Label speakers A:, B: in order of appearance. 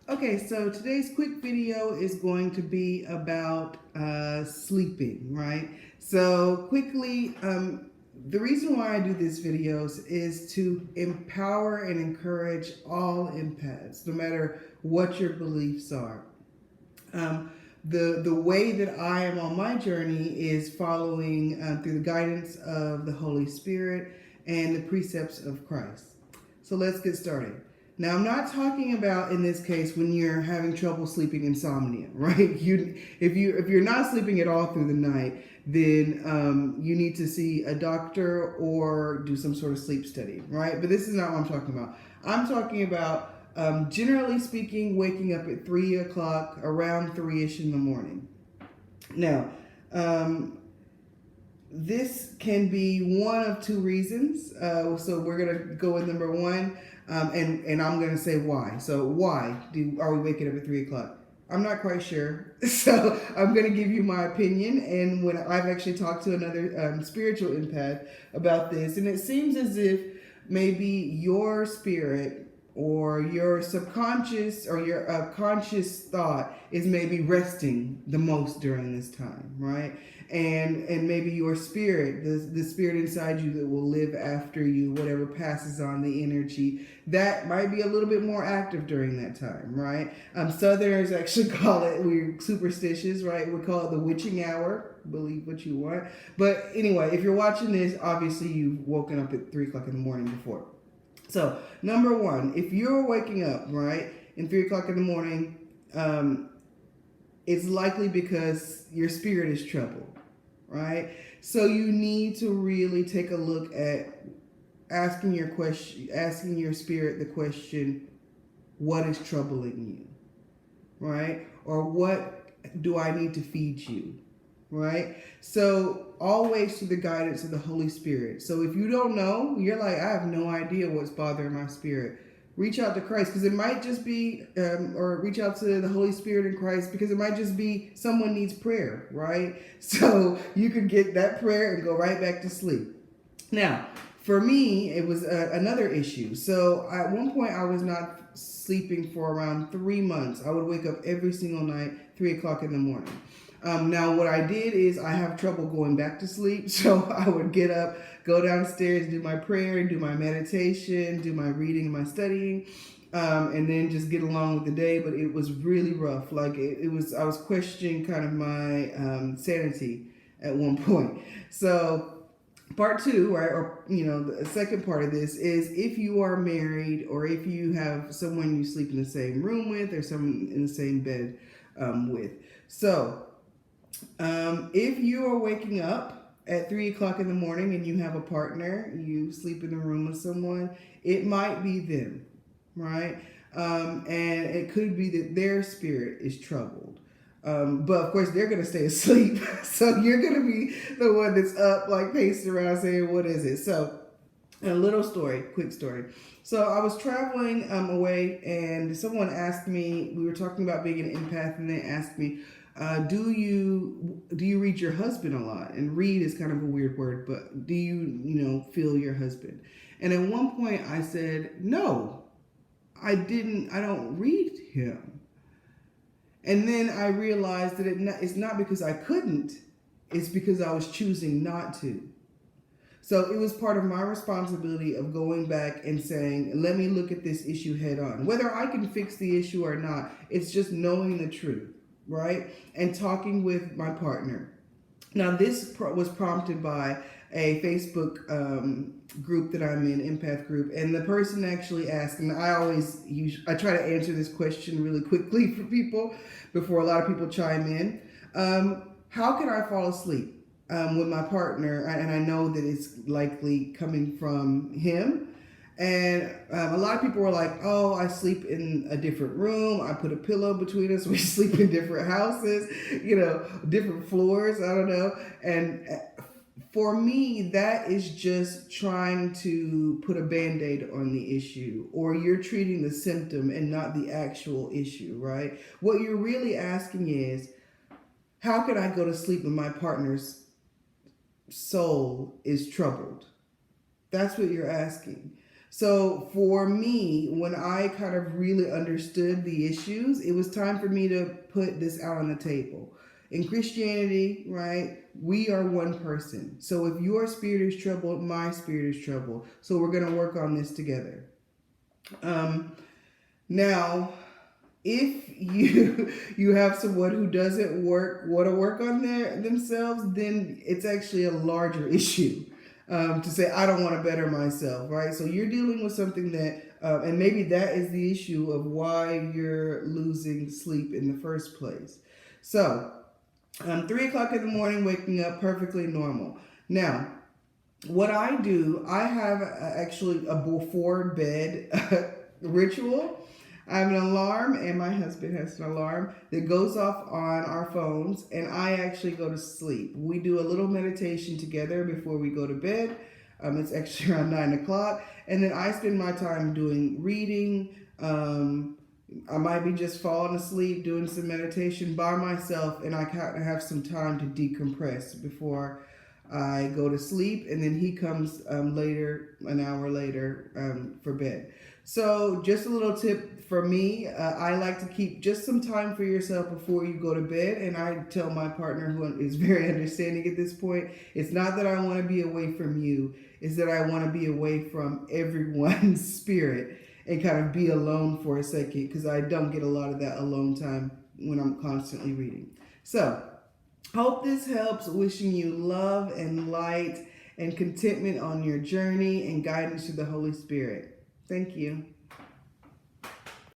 A: Okay, so today's quick video is going to be about sleeping, right? So quickly, the reason why I do these videos is to empower and encourage all empaths, no matter what your beliefs are. Um, the way that I am on my journey is following through the guidance of the Holy Spirit and the precepts of Christ. So let's get started. Now, I'm not talking about in this case when you're having trouble sleeping, insomnia, right? If you're not sleeping at all through the night, then you need to see a doctor or do some sort of sleep study, right? But this is not what I'm talking about. I'm talking about generally speaking, waking up at 3 o'clock, around 3-ish in the morning. Now, this can be one of two reasons. So we're going to go with number one, and I'm going to say why. So why are we waking up at 3 o'clock? I'm not quite sure. So I'm going to give you my opinion. And when I've actually talked to another spiritual empath about this, and it seems as if maybe your spirit or your subconscious or your conscious thought is maybe resting the most during this time, right? And maybe your spirit, the spirit inside you that will live after you, whatever passes on the energy, that might be a little bit more active during that time, right? Southerners actually call it, we're superstitious, right? We call it the witching hour. Believe what you want. But anyway, if you're watching this, obviously you've woken up at 3 o'clock in the morning before. So, number one, if you're waking up, right, in 3 o'clock in the morning, it's likely because your spirit is troubled, right? So you need to really take a look at asking your spirit the question, what is troubling you, right? Or what do I need to feed you, right? So always through the guidance of the Holy Spirit. So if you don't know, you're like, I have no idea what's bothering my spirit. Reach out to Christ, because it might just be, or reach out to the Holy Spirit in Christ, because it might just be someone needs prayer, right? So you could get that prayer and go right back to sleep. Now, for me, it was another issue. So at one point, I was not sleeping for around 3 months. I would wake up every single night, 3 o'clock in the morning. Now, what I did is I have trouble going back to sleep. So I would get up, go downstairs, do my prayer, do my meditation, do my reading and my studying, and then just get along with the day. But it was really rough. Like I was questioning kind of my sanity at one point. So part two, right, or the second part of this is if you are married or if you have someone you sleep in the same room with or someone in the same bed with. So if you are waking up at 3 o'clock in the morning and you have a partner, you sleep in the room with someone, it might be them, right? And it could be that their spirit is troubled. But of course, they're going to stay asleep. So you're going to be the one that's up, like pacing around saying, what is it? So, quick story. So I was traveling away, and someone asked me, we were talking about being an empath, and they asked me, do you read your husband a lot? And read is kind of a weird word, but do you feel your husband? And at one point I said, no, I don't read him. And then I realized that it's not because I couldn't, it's because I was choosing not to. So it was part of my responsibility of going back and saying, let me look at this issue head on. Whether I can fix the issue or not, it's just knowing the truth, right? And talking with my partner. Now, this was prompted by a Facebook group that I'm in, Empath group, and the person actually asked, and I try to answer this question really quickly for people before a lot of people chime in. How can I fall asleep with my partner, and I know that it's likely coming from him? And a lot of people were like, oh, I sleep in a different room. I put a pillow between us. We sleep in different houses, different floors. I don't know. And for me, that is just trying to put a Band-Aid on the issue, or you're treating the symptom and not the actual issue, right? What you're really asking is, how can I go to sleep when my partner's soul is troubled? That's what you're asking. So for me, when I kind of really understood the issues, it was time for me to put this out on the table. In Christianity, right, we are one person. So if your spirit is troubled, my spirit is troubled. So we're going to work on this together. Now, if you have someone who doesn't want to work on themselves, then it's actually a larger issue. To say I don't want to better myself, right? So you're dealing with something that, and maybe that is the issue of why you're losing sleep in the first place. So 3 o'clock in the morning, waking up, perfectly normal. Now, what I do, I have actually a before bed ritual. I have an alarm, and my husband has an alarm that goes off on our phones, and I actually go to sleep. We do a little meditation together before we go to bed. It's actually around 9 o'clock, and then I spend my time doing reading. I might be just falling asleep, doing some meditation by myself, and I kind of have some time to decompress before I go to sleep, and then he comes later, an hour later, for bed. So just a little tip for me, I like to keep just some time for yourself before you go to bed, and I tell my partner, who is very understanding at this point, it's not that I want to be away from you, it's that I want to be away from everyone's spirit and kind of be alone for a second, because I don't get a lot of that alone time when I'm constantly reading. So hope this helps. Wishing you love and light and contentment on your journey and guidance to the Holy Spirit. Thank you.